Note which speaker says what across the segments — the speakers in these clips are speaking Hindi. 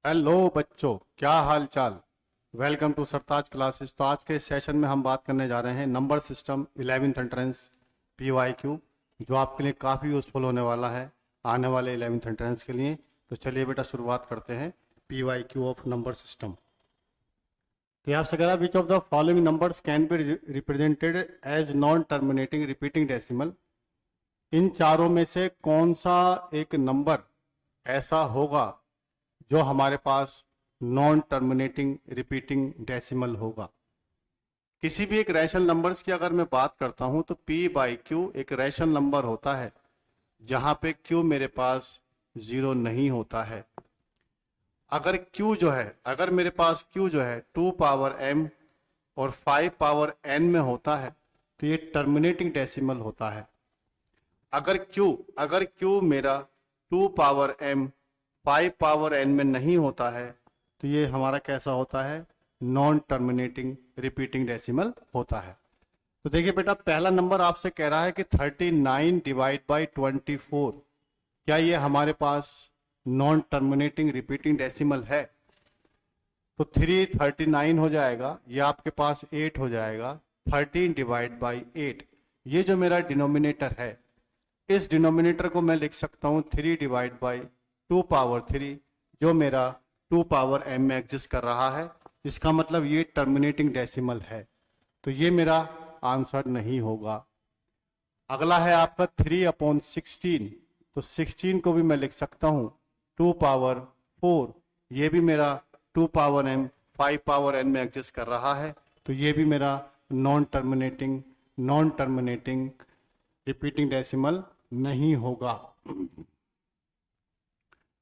Speaker 1: हेलो बच्चों, क्या हाल चाल। Welcome to Sartaj classes. तो आज के सेशन में हम बात करने जा रहे हैं number system 11th entrance PYQ, जो आपके लिए काफ़ी यूज़फुल होने वाला है आने वाले 11th एंट्रेंस के लिए। तो चलिए बेटा शुरुआत करते हैं PYQ ऑफ नंबर सिस्टम। तो आपसे कह रहा which of the following numbers can be represented as non terminating repeating decimal. इन चारों में से कौन सा एक नंबर ऐसा होगा जो हमारे पास नॉन टर्मिनेटिंग रिपीटिंग डेसिमल होगा। किसी भी एक रैशनल नंबर्स की अगर मैं बात करता हूं तो P/Q एक रैशनल नंबर होता है जहां पे Q मेरे पास जीरो नहीं होता है। अगर मेरे पास Q जो है 2 पावर m और 5 पावर n में होता है तो ये टर्मिनेटिंग डेसिमल होता है। अगर Q मेरा 2 पावर m 5 पावर n में नहीं होता है तो ये हमारा कैसा होता है, नॉन टर्मिनेटिंग रिपीटिंग डेसिमल होता है। तो देखिए बेटा, पहला नंबर आपसे कह रहा है कि 39 डिवाइड बाई 24, क्या ये हमारे पास नॉन टर्मिनेटिंग रिपीटिंग डेसिमल है? तो 339 हो जाएगा, ये आपके पास 8 हो जाएगा। 13 डिवाइड बाई 8, ये जो मेरा डिनोमिनेटर है, इस डिनोमिनेटर को मैं लिख सकता हूं 3 डिवाइड बाई 2 पावर 3, जो मेरा 2 पावर m में एग्जिस्ट कर रहा है। इसका मतलब ये टर्मिनेटिंग डेसिमल है, तो ये मेरा आंसर नहीं होगा। अगला है आपका 3/16, तो 16 को भी मैं लिख सकता हूं 2 पावर 4, ये भी मेरा 2 पावर m 5 पावर n में एग्जिस्ट कर रहा है, तो ये भी मेरा नॉन टर्मिनेटिंग रिपीटिंग डेसिमल नहीं होगा।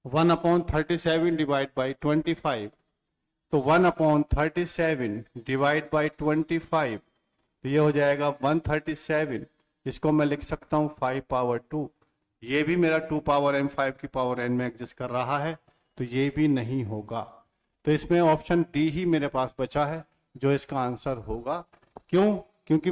Speaker 1: 1/37 डिवाइड बाई 25, तो 1/37 डिवाइड बाई 25, तो ये हो जाएगा 137। इसको मैं लिख सकता हूँ 5 पावर 2, ये भी मेरा 2 पावर m 5 की पावर n में एग्जिस्ट कर रहा है, तो ये भी नहीं होगा। तो इसमें ऑप्शन डी ही मेरे पास बचा है जो इसका आंसर होगा। क्यों? क्योंकि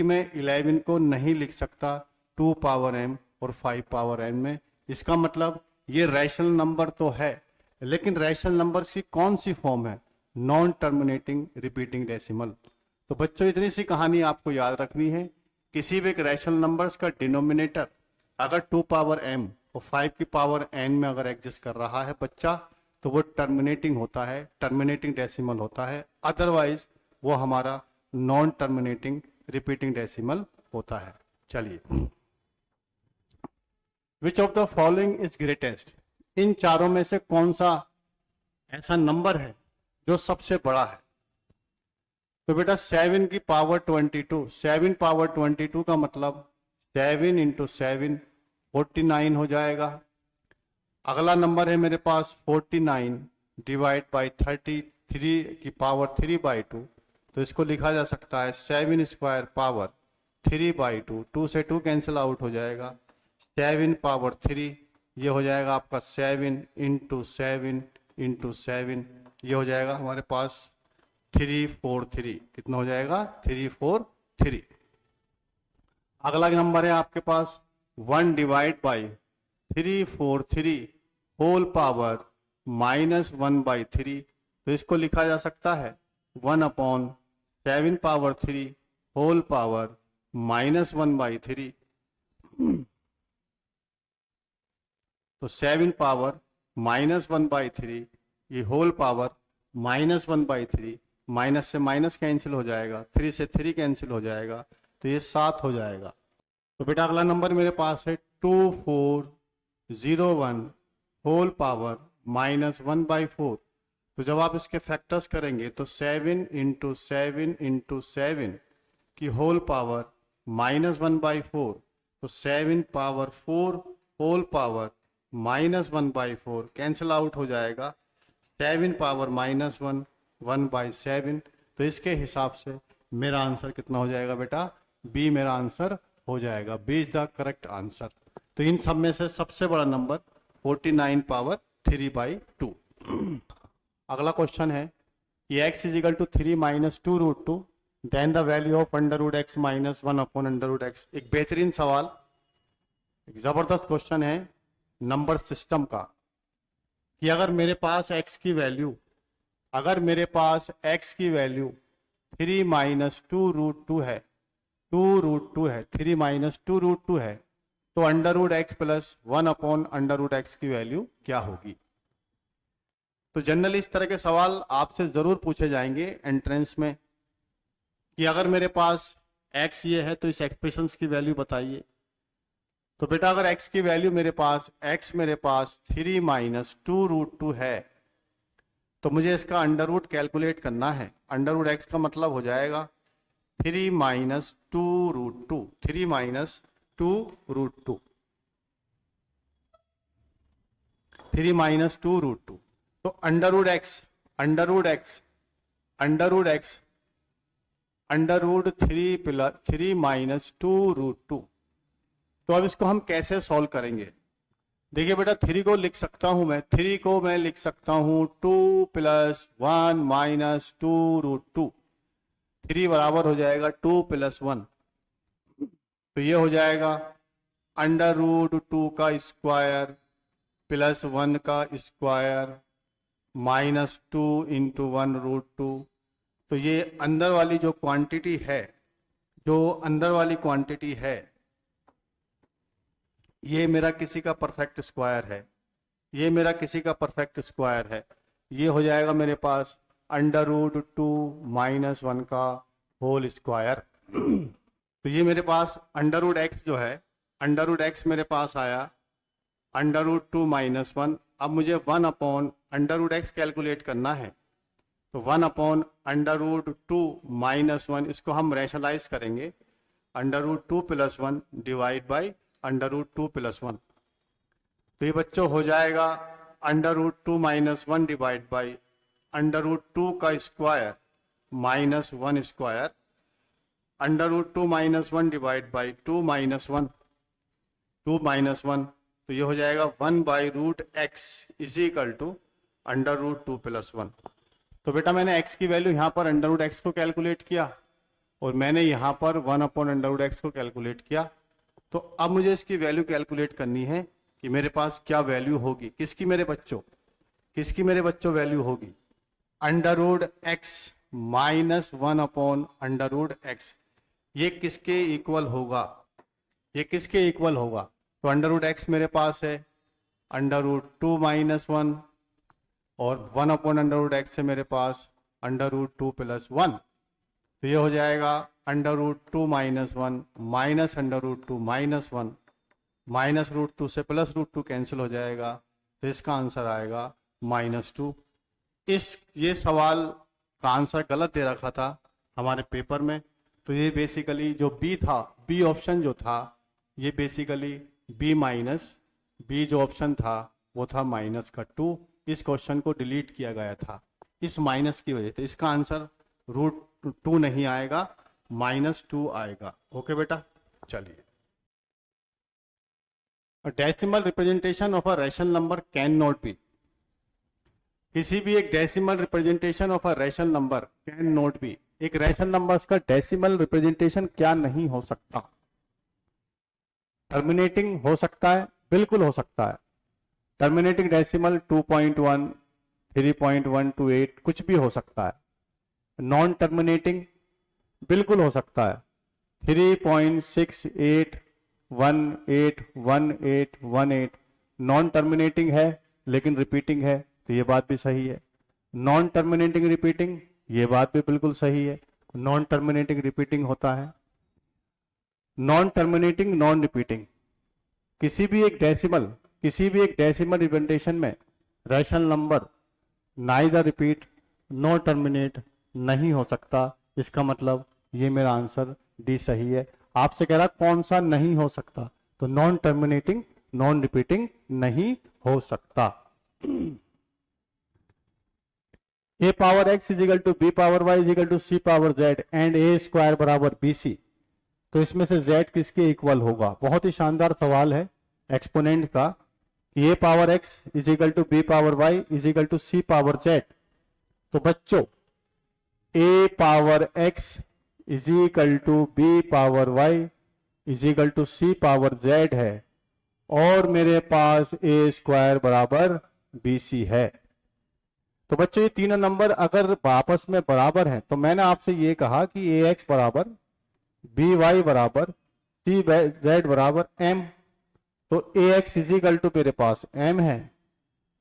Speaker 1: मैं 11 को नहीं लिख सकता 2 पावर m और 5 पावर n में। इसका मतलब ये रैशनल नंबर तो है, लेकिन रैशनल नंबर की कौन सी फॉर्म है? Non terminating repeating decimal. तो बच्चों, इतनी सी कहानी आपको याद रखनी है। किसी भी एक रैशनल नंबर्स का डिनोमिनेटर अगर 2 पावर m और 5 की पावर n में अगर एग्जिस्ट कर रहा है बच्चा, तो वो टर्मिनेटिंग होता है, टर्मिनेटिंग डेसिमल होता है। अदरवाइज वो हमारा नॉन टर्मिनेटिंग रिपीटिंग डेसिमल होता है। चलिए, which of the following is greatest. इन चारों में से कौन सा ऐसा नंबर है जो सबसे बड़ा है? तो बेटा 7 की पावर 22, 7 पावर 22 का मतलब 7 इंटू 7 49 हो जाएगा। अगला नंबर है मेरे पास 49 डिवाइड बाई 33 की पावर 3/2, तो इसको लिखा जा सकता है 7 स्क्वायर पावर 3/2, 2 से 2 कैंसिल आउट हो जाएगा। 7 पावर 3, ये हो जाएगा आपका 7 इंटू 7 इंटू 7, ये हो जाएगा हमारे पास 343। कितना हो जाएगा? 343। अगला नंबर है आपके पास 1 डिवाइड बाई 343 होल पावर -1/3, तो इसको लिखा जा सकता है 1/7 पावर 3 होल पावर -1/3। तो 7 पावर -1/3, ये होल पावर -1/3, माइनस से माइनस कैंसिल हो जाएगा, 3 से 3 कैंसिल हो जाएगा, तो ये 7 हो जाएगा। तो बेटा अगला नंबर मेरे पास है 2401 होल पावर -1/4, तो जब आप इसके फैक्टर्स करेंगे तो 7 इंटू 7 इंटू 7 की होल पावर -1/4, तो 7 power 4 whole power -1/4 cancel out हो जाएगा। 7 पावर -1 1/7, तो इसके हिसाब से मेरा आंसर कितना हो जाएगा बेटा? बी मेरा आंसर हो जाएगा। B is the correct answer. तो इन सब में से सबसे बड़ा नंबर 49 पावर 3/2। अगला क्वेश्चन है कि x is equal to 3 minus 2√2, then the value of √x minus 1/√x। एक बेहतरीन सवाल, एक जबरदस्त क्वेश्चन है नंबर सिस्टम का कि अगर मेरे पास x की वैल्यू, अगर मेरे पास x की वैल्यू 3 माइनस 2√2 है, 2√2 है, 3 माइनस 2√2 है, तो √x प्लस 1 अपॉन √x की वैल्यू क्या होगी। तो जनरली इस तरह के सवाल आपसे जरूर पूछे जाएंगे एंट्रेंस में कि अगर मेरे पास x ये है तो इस एक्सप्रेशंस की वैल्यू बताइए। तो बेटा अगर x की वैल्यू मेरे पास 3 माइनस 2√2 है, तो मुझे इसका अंडर रूट कैलकुलेट करना है। √x का मतलब हो जाएगा 3 माइनस 2√2, 3 माइनस 2√2, 3 माइनस 2√2, तो √x, √3 प्लस 3 माइनस 2√2। तो अब इसको हम कैसे सॉल्व करेंगे। देखिए बेटा 3 को लिख सकता हूं मैं, 3 को मैं लिख सकता हूं 2 प्लस 1 माइनस 2√2। 3 बराबर हो जाएगा 2 प्लस 1, तो ये हो जाएगा √2 का स्क्वायर प्लस 1 का स्क्वायर माइनस 2 इंटू 1√2। तो ये अंदर वाली जो क्वांटिटी है, जो अंदर वाली क्वांटिटी है, ये मेरा किसी का परफेक्ट स्क्वायर है, ये मेरा किसी का परफेक्ट स्क्वायर है। ये हो जाएगा मेरे पास √2 माइनस 1 का होल स्क्वायर। तो ये मेरे पास √x जो है, √x मेरे पास आया √2 माइनस 1। अब मुझे 1 अपॉन √x कैलकुलेट करना है, तो 1 अपॉन √2 माइनस 1, इसको हम रैशनलाइज करेंगे, √2 प्लस 1 डिवाइड बाई √2 प्लस 1। तो ये बच्चों हो जाएगा √2 माइनस 1 डिवाइड बाई √2 का square minus 1 square, √2 minus 1 divide by 2 minus 1, 2 minus 1, तो ये हो जाएगा 1 by √x is equal to √2 plus 1। तो बेटा मैंने x की वैल्यू यहाँ पर √x को कैलकुलेट किया और मैंने यहाँ पर 1 अपॉन √x को कैलकुलेट किया। तो अब मुझे इसकी वैल्यू कैलकुलेट करनी है कि मेरे पास क्या वैल्यू होगी, किसकी मेरे बच्चों वैल्यू होगी √x माइनस 1 अपॉन √x। ये किसके इक्वल होगा, ये किसके इक्वल होगा। तो √x मेरे पास है √2 माइनस 1 और 1 अपॉन √x से मेरे पास √2 प्लस 1। तो ये हो जाएगा √2 माइनस 1 माइनस √2 माइनस 1, माइनस √2 से प्लस √2 कैंसिल हो जाएगा, तो इसका आंसर आएगा -2। ये सवाल का आंसर गलत दे रखा था हमारे पेपर में। तो ये बेसिकली जो बी था, बी ऑप्शन जो था, ये बेसिकली बी जो ऑप्शन था वो था -2। इस क्वेश्चन को डिलीट किया गया था इस माइनस की वजह से। इसका आंसर √2 नहीं आएगा, -2 आएगा। ओके बेटा, चलिए। Decimal representation of a rational number can not be, किसी भी एक decimal representation of a rational number can not be, एक रैशनल नंबर का डेसिमल रिप्रेजेंटेशन क्या नहीं हो सकता। टर्मिनेटिंग हो सकता है, बिल्कुल हो सकता है। टर्मिनेटिंग डेसिमल 2.1, 3.128 कुछ भी हो सकता है। नॉन टर्मिनेटिंग बिल्कुल हो सकता है, 3.68181818 नॉन टर्मिनेटिंग है लेकिन रिपीटिंग है, तो ये बात भी सही है। नॉन टर्मिनेटिंग रिपीटिंग, ये बात भी बिल्कुल सही है, नॉन टर्मिनेटिंग रिपीटिंग होता है। नॉन टर्मिनेटिंग नॉन रिपीटिंग, किसी भी एक डेसिमल रिप्रेजेंटेशन में rational number neither repeat no terminate नहीं हो सकता। इसका मतलब ये मेरा आंसर डी सही है। आपसे कह रहा कौन सा नहीं हो सकता, तो नॉन टर्मिनेटिंग नॉन रिपीटिंग नहीं हो सकता। a power x is equal to B power y is equal to C power z and a square बराबर bc, तो इसमें से z किसके इक्वल होगा। बहुत ही शानदार सवाल है एक्सपोनेंट का। a power x is equal to B power y is equal to C power z, तो बच्चों a power x is equal to B power y is equal to C power z है और मेरे पास a स्क्वायर बराबर BC है। तो बच्चों ये तीनों नंबर अगर आपस में बराबर हैं तो मैंने आपसे ये कहा कि AX बराबर BY बराबर CZ बराबर M। तो AX इजिकल टू मेरे पास M है,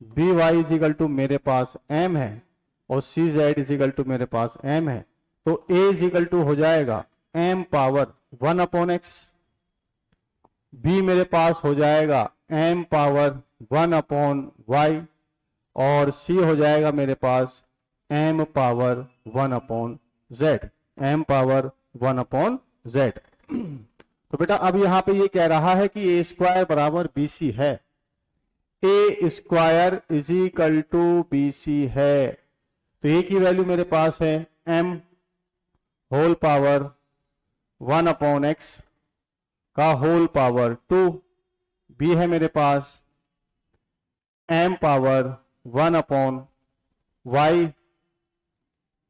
Speaker 1: BY इजिकल टू मेरे पास M है और CZ इजिकल टू मेरे पास M है। तो A इजिकल टू हो जाएगा M पावर 1/x, B मेरे पास हो जाएगा M पावर 1/y और C हो जाएगा मेरे पास M power 1/z, M power 1/z। तो बेटा अब यहां पे ये कह रहा है कि A स्क्वायर बराबर BC है, A square is equal to BC है। तो A की वैल्यू मेरे पास है M होल पावर 1/x का होल पावर 2, B है मेरे पास M power 1/y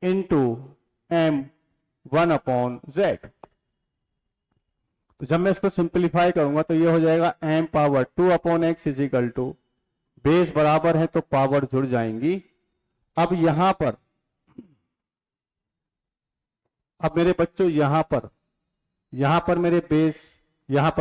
Speaker 1: into M 1/z। तो जब मैं इसको सिंप्लीफाई करूंगा तो ये हो जाएगा M power 2/x is equal to, base बराबर है तो पावर जुड़ जाएंगी। अब यहां पर, अब मेरे बच्चों यहां पर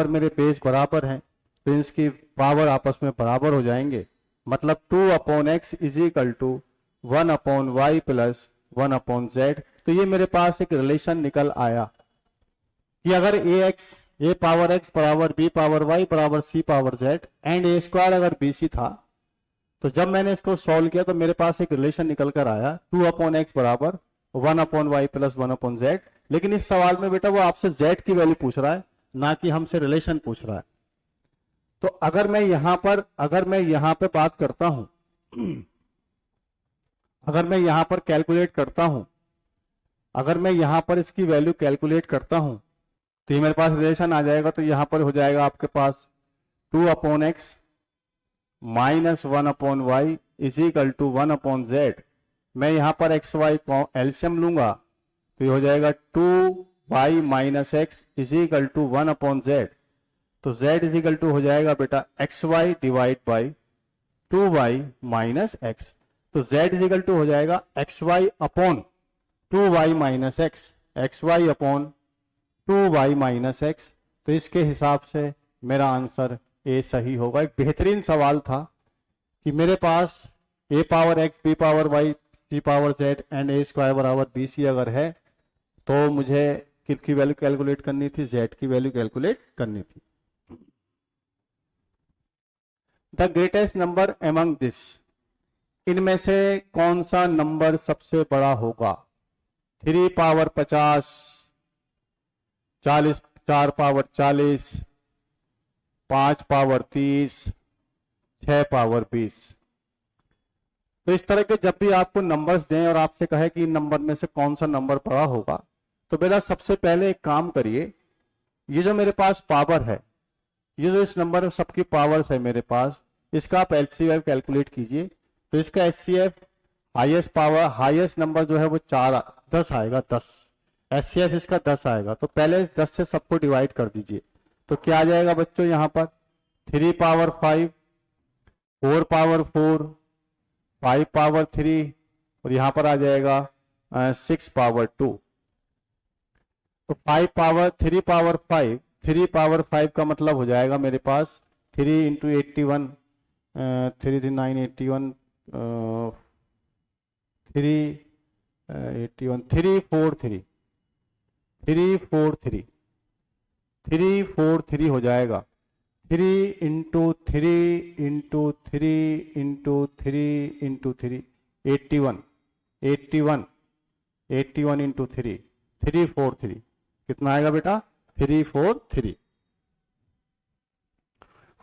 Speaker 1: मेरे बेस बराबर हैं तो इसकी पावर आपस में बराबर हो जाएंगे। मतलब 2/x is equal to 1/y plus 1/z। तो ये मेरे पास एक रिलेशन निकल आया कि अगर A पावर x बराबर B पावर y बराबर C power z and A square अगर BC था, तो जब मैंने इसको सॉल्व किया तो मेरे पास एक रिलेशन निकल कर आया 2/x बराबर 1/y प्लस 1/z। लेकिन इस सवाल में बेटा वो आपसे z की वैल्यू पूछ रहा है, ना कि हमसे रिलेशन पूछ रहा है। तो अगर मैं यहां पे बात करता हूं अगर मैं यहां पर कैलकुलेट करता हूं अगर मैं यहां पर इसकी वैल्यू कैलकुलेट करता हूं तो ये मेरे पास रिलेशन आ जाएगा। तो यहां पर हो जाएगा आपके पास 2/x minus 1/y is equal to 1/z। मैं यहां पर एक्स वाई को एलसीएम लूंगा तो ये हो जाएगा 2y minus X is equal to 1/z। तो z इज इक्वल टू हो जाएगा बेटा xy divide by 2y minus x. तो z इज इक्वल टू हो जाएगा xy upon 2y minus x, xy upon 2y minus x. तो इसके हिसाब से मेरा आंसर ए सही होगा। एक बेहतरीन सवाल था कि मेरे पास a power x, b power y, c power z and a square बराबर bc अगर है तो मुझे किसकी वैल्यू कैलकुलेट करनी थी, z की वैल्यू कैलकुलेट करनी थी। The greatest number among this, इनमें से कौन सा नंबर सबसे बड़ा होगा? 3 पावर 50, 4 पावर 40, 5 पावर 30, 6 पावर 20। तो इस तरह के जब भी आपको नंबर्स दें और आपसे कहे कि इन नंबर में से कौन सा नंबर बड़ा होगा, तो बेटा सबसे पहले एक काम करिए, ये जो मेरे पास पावर है, ये जो इस नंबर में सबकी पावर्स है मेरे पास, इसका आप एचसीएफ कैलकुलेट कीजिए। तो इसका एचसीएफ हाईएस्ट नंबर जो है वो 10 आएगा, 10 एचसीएफ इसका 10 आएगा। तो पहले 10 से सबको डिवाइड कर दीजिए। तो क्या आ जाएगा बच्चों यहाँ पर 3 पावर 5, 4 पावर 4, 5 पावर 3 और यहाँ पर आ जाएगा 6 पावर 2। तो 3 पावर 5 का मतलब हो जाएगा मेरे पास 3 इंटू 81, 3 3 9 81, 343 हो जाएगा। 3 into 3 into 3 into 3 into 3 81 into 343 कितना आएगा बेटा 343।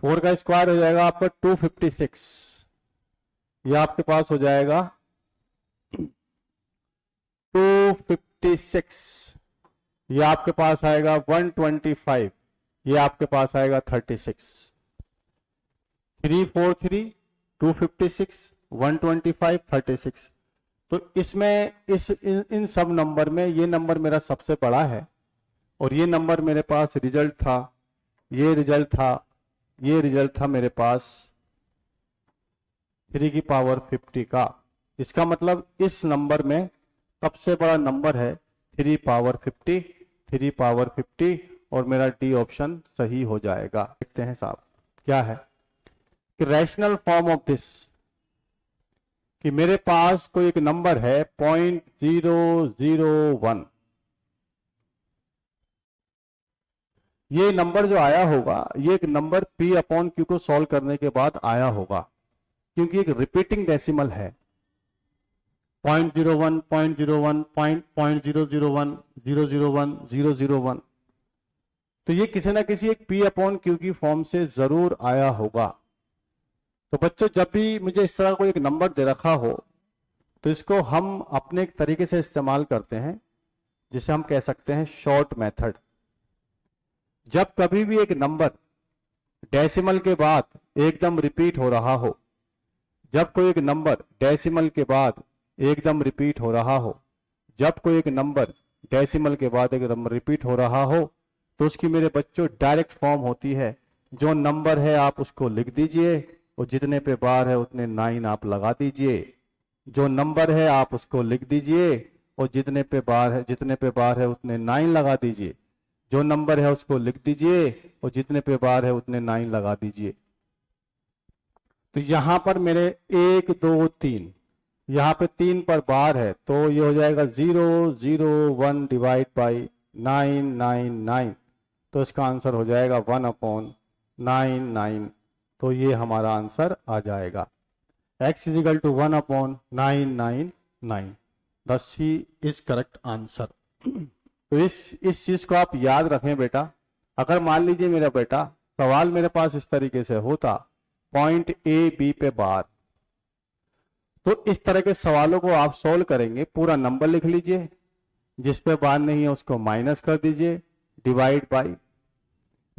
Speaker 1: 4 का स्क्वायर हो जाएगा आपका 256, ये आपके पास हो जाएगा 256, ये आपके पास आएगा 125, ये आपके पास आएगा 36। 343, 256, 125, 36। तो इसमें इन सब नंबर में ये नंबर मेरा सबसे बड़ा है और ये नंबर मेरे पास रिजल्ट था, ये रिजल्ट था मेरे पास 3 की पावर 50 का। इसका मतलब इस नंबर में सबसे बड़ा नंबर है 3 पावर 50, 3 पावर 50, और मेरा डी ऑप्शन सही हो जाएगा। देखते हैं साहब क्या है कि रैशनल फॉर्म ऑफ दिस, कि मेरे पास कोई एक नंबर है 0.001, ये नंबर जो आया होगा ये एक नंबर P अपॉन Q को सॉल्व करने के बाद आया होगा, क्योंकि एक रिपीटिंग डेसिमल है। 0.01, 0.01, 0.001, 001, 001, तो ये किसी ना किसी एक P अपॉन Q की फॉर्म से जरूर आया होगा। तो बच्चों जब भी मुझे इस तरह कोई एक नंबर दे रखा हो तो इसको हम अपने एक तरीके से इस्तेमाल करते हैं, जिसे हम कह सकते हैं शॉर्ट मेथड। जब कभी भी एक नंबर डेसिमल के बाद एकदम रिपीट हो रहा हो, जब कोई एक नंबर डेसिमल के बाद एकदम रिपीट हो रहा हो, जब कोई एक नंबर डेसिमल के बाद एकदम रिपीट हो रहा हो, तो उसकी मेरे बच्चों डायरेक्ट फॉर्म होती है, जो नंबर है आप उसको लिख दीजिए और जितने पे बार है उतने 9 आप लगा दीजिए। जो नंबर है आप उसको लिख दीजिए और जितने पे बार है उतने 9 लगा दीजिए। जो नंबर है उसको लिख दीजिए और जितने पे बार है उतने 9 लगा दीजिए। तो यहां पर मेरे 1 2 3, यहां पे 3 पर बार है, तो ये हो जाएगा 001 डिवाइड बाई 999, तो इसका आंसर हो जाएगा 1/99। तो ये हमारा आंसर आ जाएगा x is equal to 1/999। The C is correct answer. तो इस चीज को आप याद रखें बेटा। अगर मान लीजिए मेरा बेटा सवाल मेरे पास इस तरीके से होता, पॉइंट ए बी पे बार, तो इस तरह के सवालों को आप सॉल्व करेंगे, पूरा नंबर लिख लीजिए, जिस पे बार नहीं है उसको माइनस कर दीजिए, डिवाइड बाई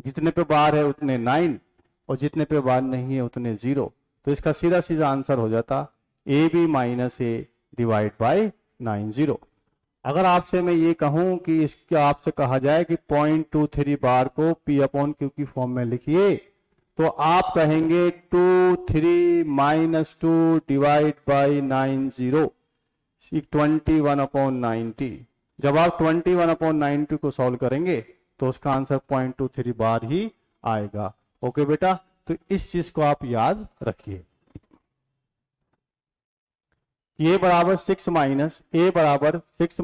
Speaker 1: जितने पे बार है उतने 9 और जितने पे बार नहीं है उतने 0। तो इसका सीधा सीधा आंसर हो जाता A B minus A divide by 90। अगर आपसे मैं ये कहूं कि इसके आपसे कहा जाए कि 0.23 बार को P अपॉन Q की फॉर्म में लिखिए, तो आप कहेंगे 23 माइनस 2 डिवाइड बाई 90, 21/90। जब आप 21/90 को सॉल्व करेंगे तो उसका आंसर 0.23 बार ही आएगा। ओके बेटा, तो इस चीज को आप याद रखिए। ए बराबर 6 माइनस ए बराबर 6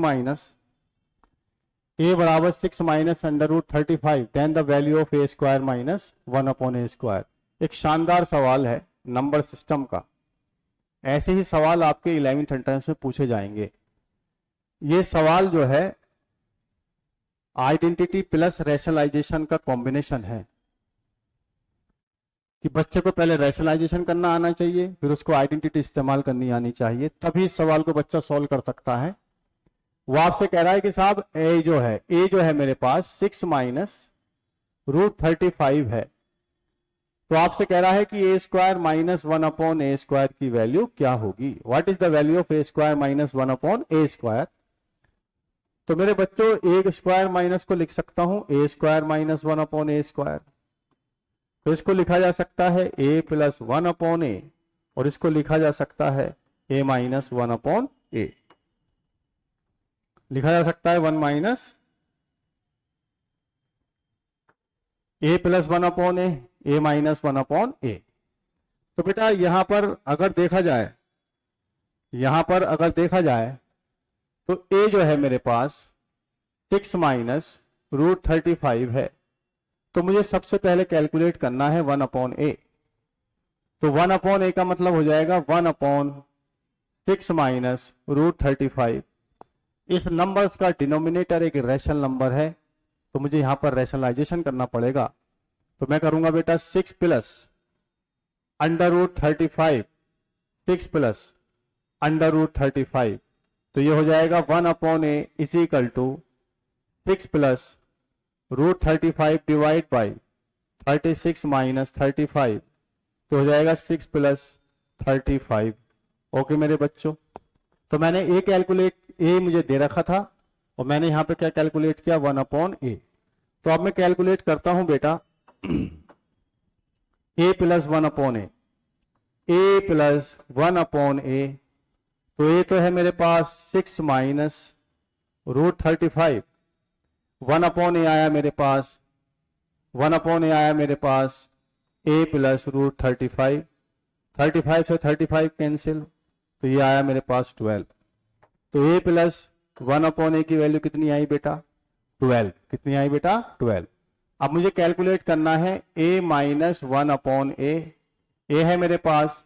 Speaker 1: minus under root 35, then the value of A square minus 1/a square. एक शानदार सवाल है नंबर सिस्टम का। ऐसे ही सवाल आपके 11th एंट्रेंस में पूछे जाएंगे। ये सवाल जो है आइडेंटिटी प्लस रैशनलाइजेशन का कॉम्बिनेशन है, कि बच्चे को पहले रैशनलाइजेशन करना आना चाहिए, फिर उसको आइडेंटिटी इस्तेमाल करनी आनी चाहिए, तभी इस सवाल को बच्चा सॉल्व कर सकता है। वो आपसे कह रहा है कि साहब ए जो है मेरे पास 6 माइनस रूट 35 है, तो आपसे कह रहा है कि ए स्क्वायर माइनस 1/a स्क्वायर की वैल्यू क्या होगी। What is the value of A square minus 1/a square. तो मेरे बच्चों ए स्क्वायर माइनस को लिख सकता हूं ए स्क्वायर माइनस 1/a स्क्वायर, तो इसको लिखा जा सकता है a प्लस 1/a, और इसको लिखा जा सकता है a माइनस 1/a, लिखा जा सकता है 1 minus a plus 1/a, a minus 1/a। तो बेटा यहां पर अगर देखा जाए तो a जो है मेरे पास 6 माइनस रूट 35 है, तो मुझे सबसे पहले कैलकुलेट करना है 1/a। तो 1/a का मतलब हो जाएगा 1/6 माइनस रूट 35। इस नंबर्स का डिनोमिनेटर एक रैशनल नंबर है, तो मुझे यहां पर रैशनलाइजेशन करना पड़ेगा। तो मैं करूंगा बेटा 6 plus under root 35, 6 plus under root 35, तो ये हो जाएगा 1/a is equal to 6 plus root 35 divide by 36 minus 35, तो हो जाएगा 6 प्लस 35। ओके मेरे बच्चों, तो मैंने ए मुझे दे रखा था और मैंने यहां पे क्या कैलकुलेट किया 1/a। तो अब मैं कैलकुलेट करता हूं बेटा a plus 1/a। A plus 1 upon a, तो ए तो है मेरे पास 6 माइनस रूट 35, 1 अपॉन ए आया मेरे पास, 1 अपॉन ए आया मेरे पास ए प्लस रूट 35, 35 से 35 कैंसिल, तो ये आया मेरे पास 12। तो ए प्लस 1 अपॉन ए की वैल्यू कितनी आई बेटा? 12। कितनी आई बेटा? 12। अब मुझे कैलकुलेट करना है ए माइनस 1 अपॉन ए। ए है मेरे पास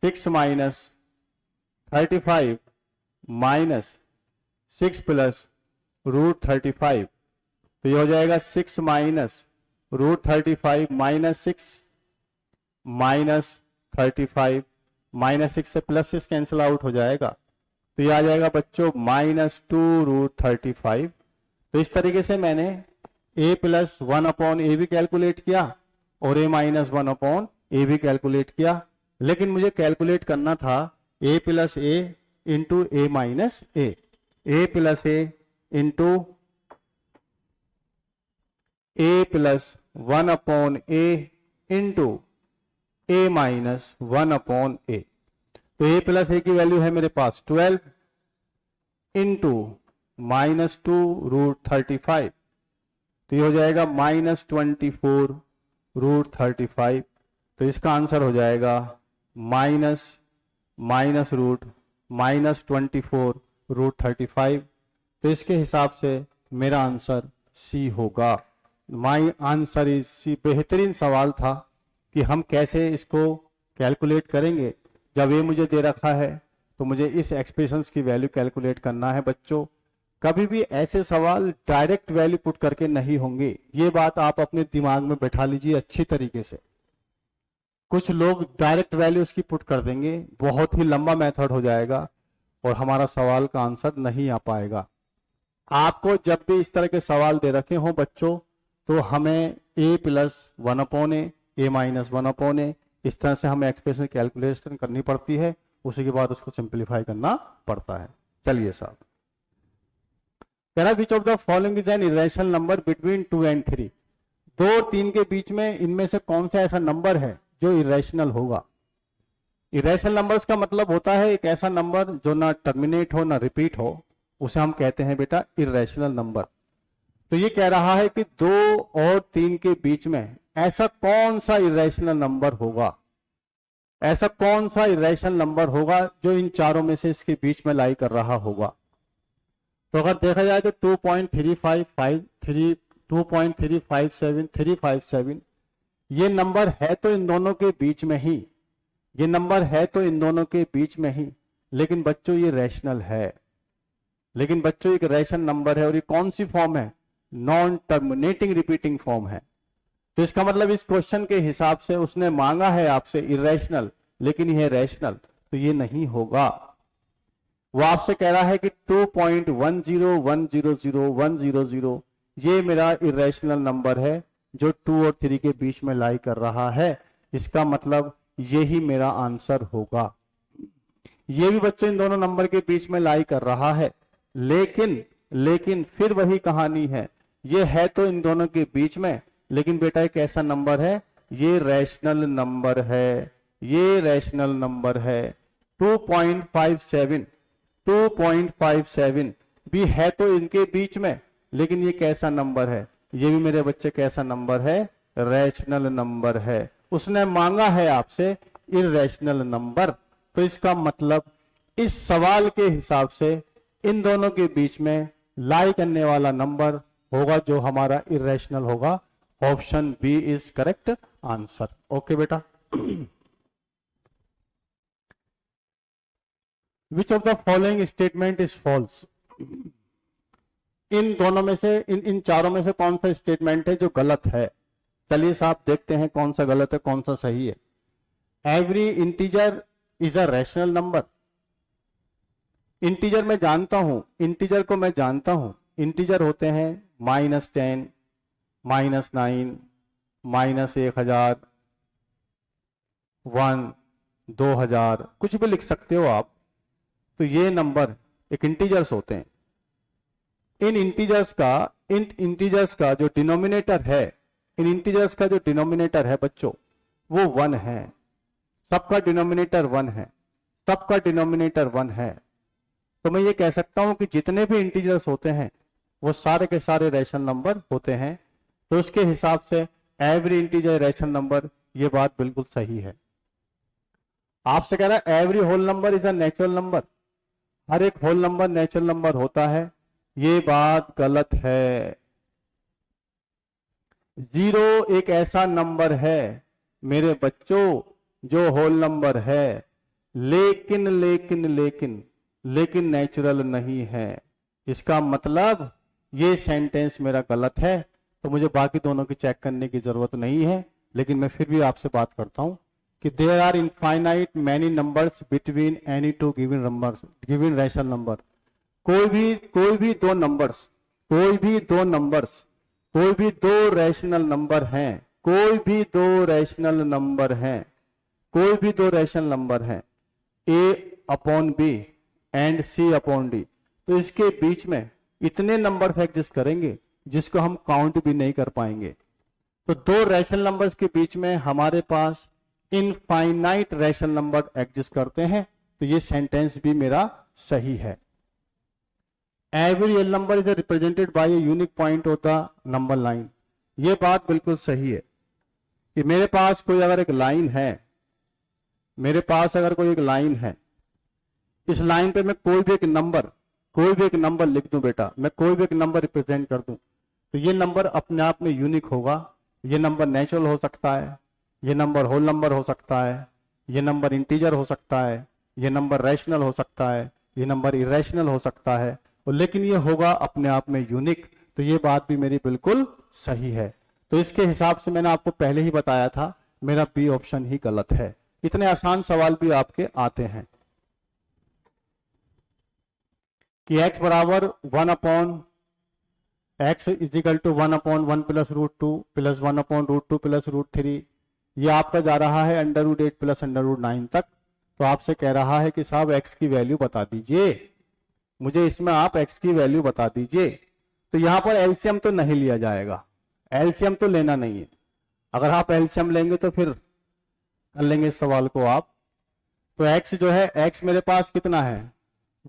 Speaker 1: 6 माइनस 35 माइनस 6 प्लस रूट 35, तो ये हो जाएगा 6 minus root 35 minus 6 minus 35, minus 6 से प्लस 6 कैंसिल आउट हो जाएगा, तो ये आ जाएगा बच्चों -2 रूट 35। तो इस तरीके से मैंने a प्लस 1 अपॉन ए भी कैलकुलेट किया और a माइनस 1 अपॉन ए भी कैलकुलेट किया, लेकिन मुझे कैलकुलेट करना था a plus a into a minus a plus a into a plus 1 upon a into a minus 1 upon a. तो ए प्लस ए की वैल्यू है मेरे पास 12 इंटू -2 रूट 35, तो ये हो जाएगा -24 रूट 35। तो इसका आंसर हो जाएगा माइनस रूट -24 रूट 35। तो इसके हिसाब से मेरा आंसर सी होगा। My answer is C. बेहतरीन सवाल था कि हम कैसे इसको कैलकुलेट करेंगे। जब ये मुझे दे रखा है तो मुझे इस एक्सप्रेशंस की वैल्यू कैलकुलेट करना है। बच्चों कभी भी ऐसे सवाल डायरेक्ट वैल्यू पुट करके नहीं होंगे, ये बात आप अपने दिमाग में बैठा लीजिए अच्छी तरीके से। कुछ लोग डायरेक्ट वैल्यू उसकी पुट कर देंगे, बहुत ही लंबा मेथड हो जाएगा और हमारा सवाल का आंसर नहीं आ पाएगा। आपको जब भी इस तरह के सवाल दे रखे हों बच्चों, तो हमें a plus 1 upon a minus 1 upon a, इस तरह से हमें एक्सप्रेशन कैलकुलेशन करनी पड़ती है, उसी के बाद उसको सिंप्लीफाई करना पड़ता है। चलिए साहब, विच of the following is an irrational number between 2 and 3। 2 और 3 के बीच में इनमें से कौन सा ऐसा नंबर है जो इरेशनल होगा? इरेशनल नंबर्स का मतलब होता है एक ऐसा नंबर जो ना टर्मिनेट हो ना रिपीट हो, उसे हम कहते हैं बेटा इरेशनल नंबर। तो ये कह रहा है कि 2 और 3 के बीच में ऐसा कौन सा इरेशनल नंबर होगा, ऐसा कौन सा इरेशनल नंबर होगा जो इन चारों में से इसके बीच में लाई कर रहा होगा। तो अगर देखा जाए तो 2.357 ये नंबर है तो इन दोनों के बीच में ही, ये नंबर है तो इन दोनों के बीच में ही, लेकिन बच्चों ये रैशनल है। लेकिन बच्चों एक रैशनल नंबर है और ये कौन सी फॉर्म है? नॉन टर्मिनेटिंग रिपीटिंग फॉर्म है। तो इसका मतलब इस क्वेश्चन के हिसाब से उसने मांगा है आपसे इरेशनल, लेकिन यह रैशनल, तो ये नहीं होगा। वो आपसे कह रहा है कि 2.10100 ये मेरा इरेशनल नंबर है जो 2 और 3 के बीच में लाई कर रहा है। इसका मतलब यही मेरा आंसर होगा। ये भी बच्चों इन दोनों नंबर के बीच में लाई कर रहा है, लेकिन फिर वही कहानी है, ये है तो इन दोनों के बीच में, लेकिन बेटा एक ऐसा नंबर है, ये रैशनल नंबर है, ये रैशनल नंबर है। 2.57 भी है तो इनके बीच में, लेकिन ये कैसा नंबर है? ये भी मेरे बच्चे कैसा नंबर है? रैशनल नंबर है। उसने मांगा है आपसे इरैशनल नंबर, तो इसका मतलब इस सवाल के हिसाब से इन दोनों के बीच में लाई करने वाला नंबर होगा जो हमारा इरैशनल होगा। Option b is correct answer. Okay बेटा। Which of the following statement is false. इन दोनों में से इन चारों में से कौन सा स्टेटमेंट है जो गलत है? चलिए साहब देखते हैं कौन सा गलत है कौन सा सही है। Every integer is a rational number. Integer मैं जानता हूं, इंटीजर को मैं जानता हूं, इंटीजर होते हैं -10, -9, -1000, 1, 2000, कुछ भी लिख सकते हो आप। तो ये नंबर एक इंटीजर्स होते हैं। इन इंटीजर्स का जो डिनोमिनेटर है, इन इंटीजर्स का जो डिनोमिनेटर है बच्चों वो 1 है। सबका डिनोमिनेटर 1 है, सबका डिनोमिनेटर 1 है, तो मैं ये कह सकता हूं कि जितने भी इंटीजर्स होते हैं वो सारे के सारे रैशनल नंबर होते हैं। तो उसके हिसाब से एवरी इंटीजर रैशनल नंबर, ये बात बिल्कुल सही है। आपसे कह रहा है every whole number is a natural number, हर एक होल नंबर नेचुरल नंबर होता है, ये बात गलत है। जीरो एक ऐसा नंबर है मेरे बच्चों जो होल नंबर है, लेकिन लेकिन लेकिन लेकिन नेचुरल नहीं है। इसका मतलब ये सेंटेंस मेरा गलत है, तो मुझे बाकी दोनों की चेक करने की जरूरत नहीं है। लेकिन मैं फिर भी आपसे बात करता हूं कि there are infinite many numbers between any two given numbers, given rational number. कोई भी दो नंबर्स, कोई भी दो नंबर्स, कोई भी दो रैशनल नंबर हैं, कोई भी दो रैशनल नंबर हैं, कोई भी दो रैशनल नंबर हैं, a upon b and c upon d, तो इसके बीच में इतने नंबर्स एग्जिस्ट करेंगे जिसको हम काउंट भी नहीं कर पाएंगे। तो दो रैशनल नंबर्स के बीच में हमारे पास इनफाइनाइट रैशनल नंबर एग्जिस्ट करते हैं, तो ये सेंटेंस भी मेरा सही है। Every real number is represented by a unique point of the number line, ये बात बिल्कुल सही है कि मेरे पास कोई अगर एक लाइन है, मेरे पास अगर कोई एक लाइन है, इस लाइन पे मैं कोई भी एक नंबर लिख दूं बेटा, मैं कोई भी एक नंबर रिप्रेजेंट कर दूं, तो ये नंबर अपने आप में यूनिक होगा। ये नंबर नेचुरल हो सकता है, ये नंबर होल नंबर हो सकता है, ये नंबर इंटीजर हो सकता है, ये नंबर रैशनल हो सकता है, ये नंबर इरेशनल हो सकता है, और लेकिन ये होगा अपने आप में यूनिक। तो ये बात भी मेरी बिल्कुल सही है। तो इसके हिसाब से मैंने आपको पहले ही बताया था, मेरा बी ऑप्शन ही गलत है। इतने आसान सवाल भी आपके आते हैं कि x बराबर 1 upon x is equal to 1 upon 1 plus root 2 plus 1 upon root 2 plus root 3, ये आपका जा रहा है under root 8 plus under root 9 तक। तो आपसे कह रहा है कि साहब x की वैल्यू बता दीजिए, मुझे इसमें आप x की वैल्यू बता दीजिए। तो यहां पर एलसीएम तो नहीं लिया जाएगा, एलसीएम तो लेना नहीं है। अगर आप एलसीएम लेंगे तो फिर कर लेंगे इस सवाल को आप। तो x जो है, x मेरे पास कितना है,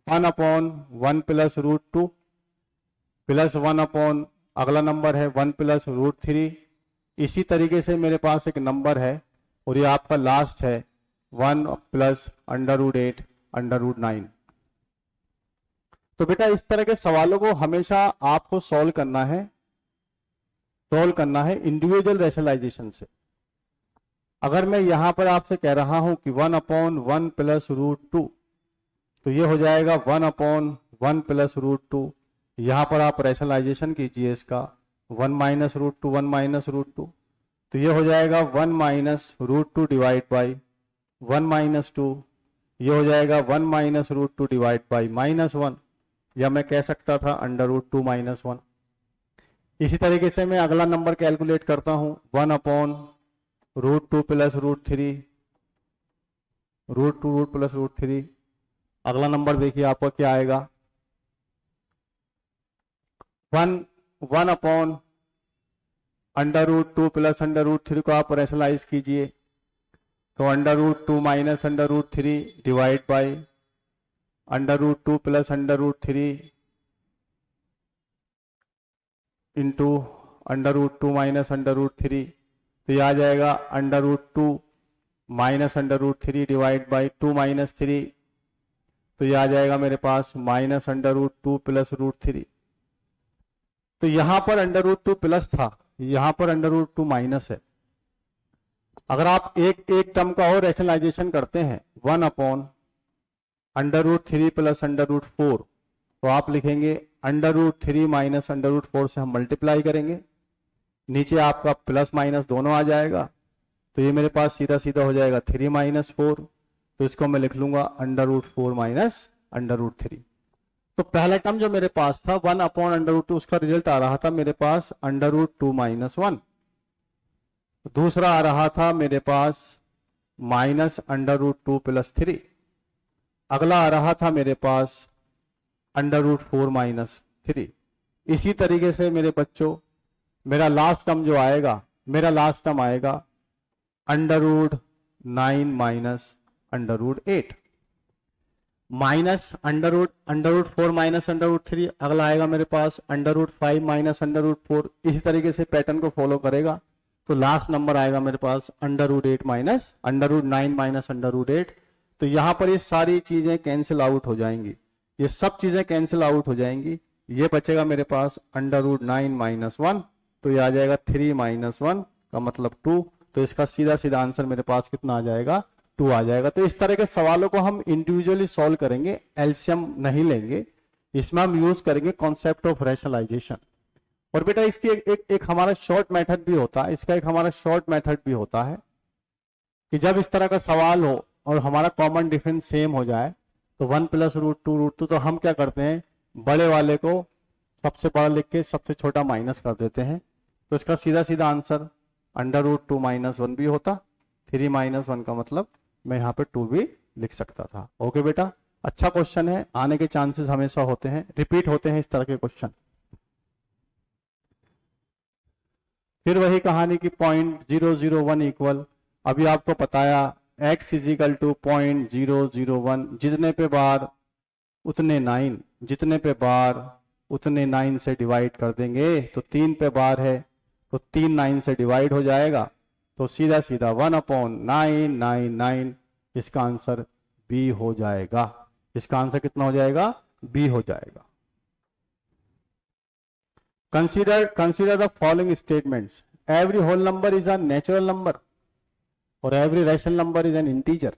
Speaker 1: 1 upon 1 plus root 2 plus 1 upon अगला नंबर है 1 प्लस रूट 3। इसी तरीके से मेरे पास एक नंबर है और ये आपका लास्ट है 1 plus under root 8 under root 9। तो बेटा इस तरह के सवालों को हमेशा आपको सॉल्व करना है इंडिविजुअल रैशनलाइजेशन से। अगर मैं यहां पर आपसे कह रहा हूं कि 1 अपॉन 1 प्लस रूट 2, तो ये हो जाएगा 1 अपॉन 1 प्लस रूट 2। यहां पर आप रैशनलाइजेशन कीजिए इसका, 1 माइनस रूट 2 1 माइनस रूट 2, तो ये हो जाएगा 1 minus root 2 divide by 1 minus 2, ये हो जाएगा 1 minus root 2 divide by minus 1, या मैं कह सकता था अंडर रूट 2 माइनस 1। इसी तरीके से मैं अगला नंबर कैलकुलेट करता हूं, 1 upon root 2 plus root 3, root 2 root plus root 3। अगला नंबर देखिए आपका क्या आएगा, 1 upon under root 2 plus under root 3 को आप रैशनलाइज कीजिए, तो under root 2 minus under root 3 divide by under root 2 plus under root 3 into under root 2 minus under root 3, तो यह आ जाएगा under root 2 minus under root 3 divide by 2 minus 3, तो यह आ जाएगा मेरे पास minus under root 2 plus root 3। तो यहां पर अंडर रूट 2 प्लस था, यहां पर अंडर रूट 2 माइनस है। अगर आप एक टर्म का और रैशनलाइजेशन करते हैं, 1 upon under root 3 plus under root 4, तो आप लिखेंगे under root 3 minus under root 4 से हम मल्टीप्लाई करेंगे, नीचे आपका प्लस माइनस दोनों आ जाएगा, तो ये मेरे पास सीधा सीधा हो जाएगा 3 माइनस 4, तो इसको मैं लिख लूंगा under root 4 minus under root 3। तो पहला टर्म जो मेरे पास था 1 अपॉन अंडर रूट 2, उसका रिजल्ट आ रहा था मेरे पास अंडर रूट 2 माइनस 1। दूसरा आ रहा था मेरे पास माइनस अंडर रूट 2 प्लस 3। अगला आ रहा था मेरे पास अंडर रूट 4 माइनस 3। इसी तरीके से मेरे बच्चों मेरा लास्ट टर्म जो आएगा, मेरा लास्ट टर्म आएगा under root 9 minus under root 8 minus under root 4 minus under root 3, अगला आएगा मेरे पास under root 5 minus under root 4। इसी तरीके से पैटर्न को फॉलो करेगा तो लास्ट नंबर आएगा मेरे पास under root 8 minus under root 9 minus under root 8। तो यहां पर ये सारी चीजें कैंसिल आउट हो जाएंगी, ये सब चीजें कैंसिल आउट हो जाएंगी। ये बचेगा मेरे पास अंडर रूट 9 माइनस 1, तो ये आ जाएगा 3 माइनस 1 का मतलब 2। तो इसका सीधा सीधा आंसर मेरे पास कितना आ जाएगा, 2 आ जाएगा। तो इस तरह के सवालों को हम इंडिविजुअली सॉल्व करेंगे, एलसीएम नहीं लेंगे। इसमें हम यूज करेंगे कॉन्सेप्ट ऑफ रैशनलाइजेशन। और बेटा इसकी एक हमारा शॉर्ट मेथड भी होता है, इसका एक हमारा शॉर्ट मेथड भी होता है कि जब इस तरह का सवाल हो और हमारा कॉमन डिफरेंस सेम हो जाए तो 1 प्लस रूट 2 तो हम क्या करते हैं, बड़े वाले को सबसे बड़ा लिख के सबसे छोटा माइनस कर देते हैं। तो इसका सीधा सीधा आंसर अंडर रूट 2 माइनस 1 भी होता, 3 माइनस 1 का मतलब मैं यहाँ पे 2 भी लिख सकता था। ओके बेटा, अच्छा क्वेश्चन है, आने के चांसेस हमेशा होते हैं, रिपीट होते हैं इस तरह के क्वेश्चन। फिर वही कहानी की 0.001 इक्वल, अभी आपको बताया x इजिकल टू 0.001, जितने पे बार उतने 9, जितने पे बार उतने 9 से डिवाइड कर देंगे। तो 3 पे बार है तो 3 9 से डिवाइड हो जाएगा, तो सीधा सीधा 1/999, इसका आंसर बी हो जाएगा। इसका आंसर कितना हो जाएगा, बी हो जाएगा। Consider the following statements, every whole number is a natural number और every rational number is an integer.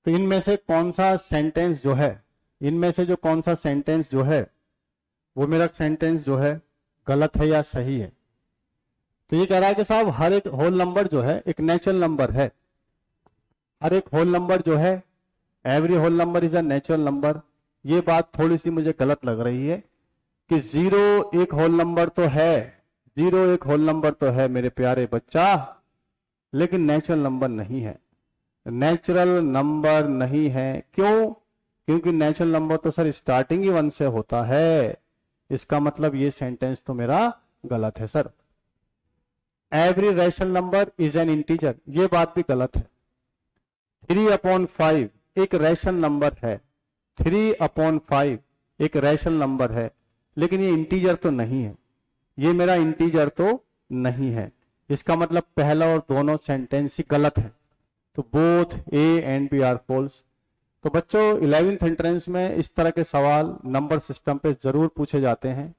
Speaker 1: तो इनमें से कौन सा सेंटेंस जो है, इनमें से जो कौन सा सेंटेंस जो है वो मेरा सेंटेंस जो है गलत है या सही है। तो ये कह रहा है कि साहब हर एक होल नंबर जो है एक नेचुरल नंबर है, हर एक होल नंबर जो है, every whole number is a natural number. ये बात थोड़ी सी मुझे गलत लग रही है कि 0 एक होल नंबर तो है, 0 एक होल नंबर तो है मेरे प्यारे बच्चा, लेकिन नेचुरल नंबर नहीं है, नेचुरल नंबर नहीं है। क्यों? क्योंकि नेचुरल नंबर तो सर स्टार्टिंग ही 1 से होता है। इसका मतलब ये सेंटेंस तो मेरा गलत है sir. Every rational number is an integer, ये बात भी गलत है। 3/5 एक रैशनल नंबर है, 3/5 एक रैशनल नंबर है, लेकिन ये इंटीजर तो नहीं है, ये मेरा इंटीजर तो नहीं है। इसका मतलब पहला और दोनों सेंटेंस ही गलत है। तो both A and B are false. तो बच्चों 11th एंट्रेंस में इस तरह के सवाल नंबर सिस्टम पे जरूर पूछे जाते हैं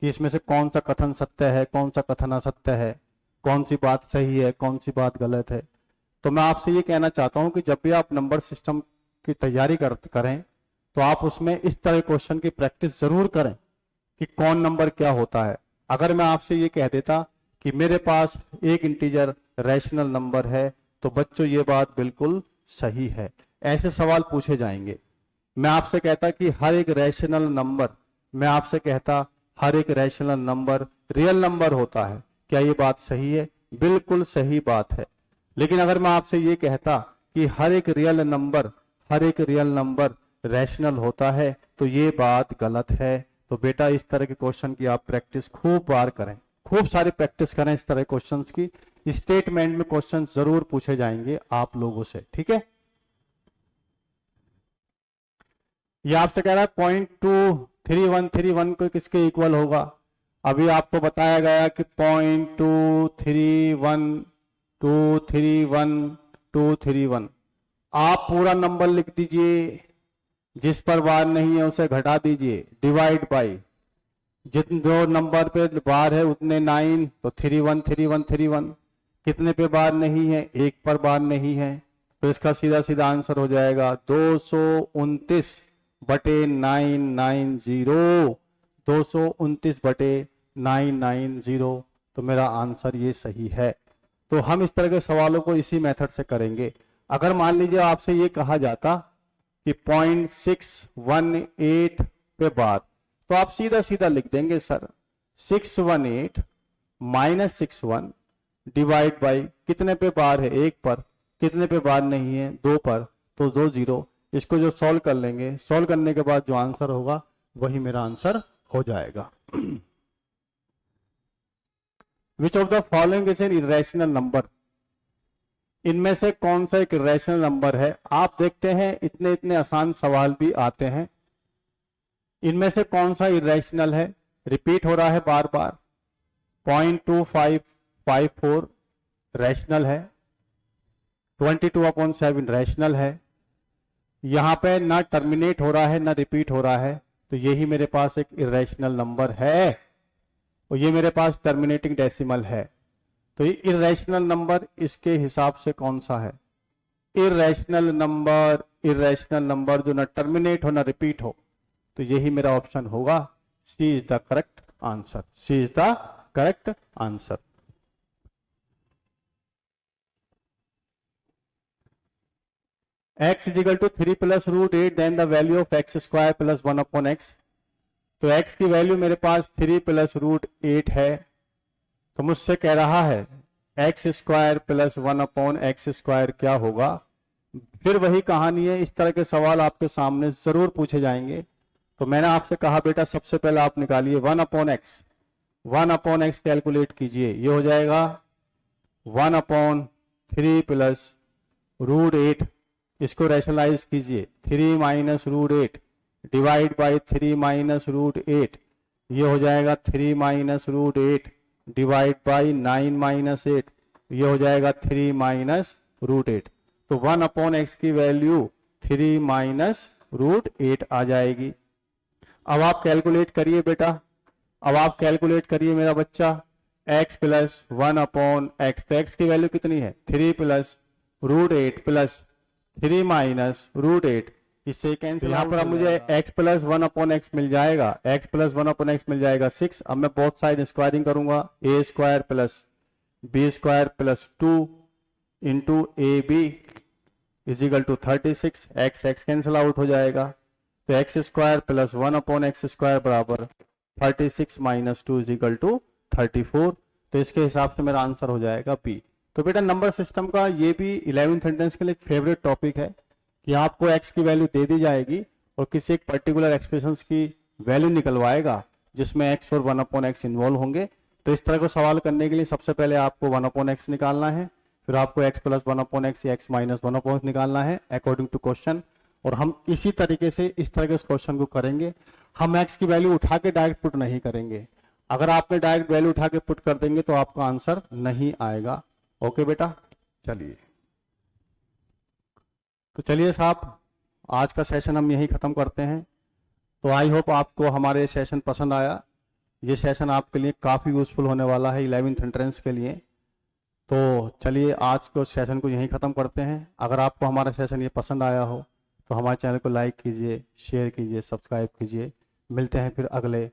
Speaker 1: कि इसमें से कौन सा कथन सत्य है, कौन सा कथन असत्य है, कौन सी बात सही है, कौन सी बात गलत है। तो मैं आपसे ये कहना चाहता हूं कि जब भी आप नंबर सिस्टम की तैयारी करें तो आप उसमें इस तरह क्वेश्चन की प्रैक्टिस जरूर करें कि कौन नंबर क्या होता है। अगर मैं आपसे ये कह देता कि मेरे पास एक इंटीजर रैशनल नंबर है, तो बच्चों ये बात बिल्कुल सही है, ऐसे सवाल पूछे जाएंगे। मैं आपसे कहता कि हर एक रैशनल नंबर, मैं आपसे कहता हर एक रैशनल नंबर रियल नंबर होता है, क्या ये बात सही है? बिल्कुल सही बात है। लेकिन अगर मैं आपसे ये कहता कि हर एक रियल नंबर, हर एक रियल नंबर रैशनल होता है, तो ये बात गलत है। तो बेटा इस तरह के क्वेश्चन की आप प्रैक्टिस खूब बार करें, खूब सारी प्रैक्टिस करें इस तरह क्वेश्चंस की। स्टेटमेंट में क्वेश्चन जरूर पूछे जाएंगे आप लोगों से, ठीक है। ये आपसे कह रहा है 0.23131 को किसके इक्वल होगा। अभी आपको बताया गया कि 0.231231231 आप पूरा नंबर लिख दीजिए, जिस पर बार नहीं है उसे घटा दीजिए, डिवाइड बाई जितने जो नंबर पे बार है उतने 9, तो 313131। कितने पे बार नहीं है, 1 पर बार नहीं है, तो इसका सीधा सीधा आंसर हो जाएगा 229/990, 229/990। तो मेरा आंसर ये सही है। तो हम इस तरह के सवालों को इसी मेथड से करेंगे। अगर मान लीजिए आपसे ये कहा जाता कि 0.618 पे बार, तो आप सीधा सीधा लिख देंगे सर 618 माइनस 61 डिवाइड बाई कितने पे बार है, 1 पर, कितने पे बार नहीं है, 2 पर, तो 2 0। इसको जो सॉल्व कर लेंगे, सॉल्व करने के बाद जो आंसर होगा वही मेरा आंसर हो जाएगा। विच of the following is an irrational number. इनमें से कौन सा एक रैशनल नंबर है? आप देखते हैं इतने इतने आसान सवाल भी आते हैं। इनमें से कौन सा इरेशनल है? रिपीट हो रहा है बार बार। 0.2554 रैशनल है, 22/7 रैशनल है। यहां पे ना टर्मिनेट हो रहा है ना रिपीट हो रहा है, तो यही मेरे पास एक इरेशनल नंबर है और ये मेरे पास टर्मिनेटिंग डेसिमल है। तो ये इरेशनल नंबर इसके हिसाब से कौन सा है? इरेशनल नंबर जो ना टर्मिनेट हो ना रिपीट हो, तो यही मेरा ऑप्शन होगा। C is the correct answer. C is the correct answer. x is equal to 3 plus root 8 then the value of x square plus 1/x। तो x की वैल्यू मेरे पास 3 प्लस रूट 8 है, तो मुझसे कह रहा है x square plus 1/x square क्या होगा। फिर वही कहानी है, इस तरह के सवाल आपके सामने जरूर पूछे जाएंगे। तो मैंने आपसे कहा बेटा सबसे पहले आप निकालिए 1/x। 1/x कैलकुलेट कीजिए, ये हो जाएगा 1/3 प्लस रूट 8। इसको रैशनलाइज कीजिए, 3 minus root 8 divide by 3 minus root 8, ये हो जाएगा 3 minus root 8 divide by 9 minus 8, ये हो जाएगा 3 माइनस रूट 8। तो 1/x की वैल्यू 3 माइनस रूट 8 आ जाएगी। अब आप कैलकुलेट करिए बेटा, अब आप कैलकुलेट करिए मेरा बच्चा, x प्लस 1/x। तो x की वैल्यू कितनी है? 3 plus root 8 plus 3 minus root 8, इससे कैंसिल। यहाँ पर अब मुझे x प्लस 1/x मिल जाएगा, x प्लस 1/x मिल जाएगा 6। अब मैं बोथ साइड स्क्वायरिंग करूंगा, a square plus b square plus 2 into A B is equal to 36। x cancel out हो जाएगा, तो x square plus 1/x square बराबर 36 माइनस 2 इज इक्वल टू 34। तो इसके हिसाब से मेरा आंसर हो जाएगा बी। तो बेटा नंबर सिस्टम का ये भी 11th एंट्रेंस के लिए एक फेवरेट टॉपिक है कि आपको x की वैल्यू दे दी जाएगी और किसी एक पर्टिकुलर एक्सप्रेशंस की वैल्यू निकलवाएगा जिसमें x और 1/x इन्वॉल्व होंगे। तो इस तरह को सवाल करने के लिए सबसे पहले आपको 1/x निकालना है, फिर आपको x प्लस 1/x या x माइनस 1/x निकालना है अकॉर्डिंग टू क्वेश्चन। और हम इसी तरीके से इस तरह के क्वेश्चन को करेंगे। हम x की वैल्यू उठा के डायरेक्ट पुट नहीं करेंगे। अगर आपने डायरेक्ट वैल्यू उठा के पुट कर देंगे तो आपका आंसर नहीं आएगा। ओके बेटा, चलिए। तो चलिए साहब, आज का सेशन हम यहीं ख़त्म करते हैं। तो आई होप आपको हमारे सेशन पसंद आया। ये सेशन आपके लिए काफ़ी यूज़फुल होने वाला है 11th एंट्रेंस के लिए। तो चलिए आज को सेशन को यहीं ख़त्म करते हैं। अगर आपको हमारा सेशन ये पसंद आया हो तो हमारे चैनल को लाइक कीजिए, शेयर कीजिए, सब्सक्राइब कीजिए। मिलते हैं फिर अगले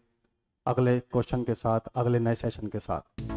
Speaker 1: क्वेश्चन के साथ, अगले नए सेशन के साथ।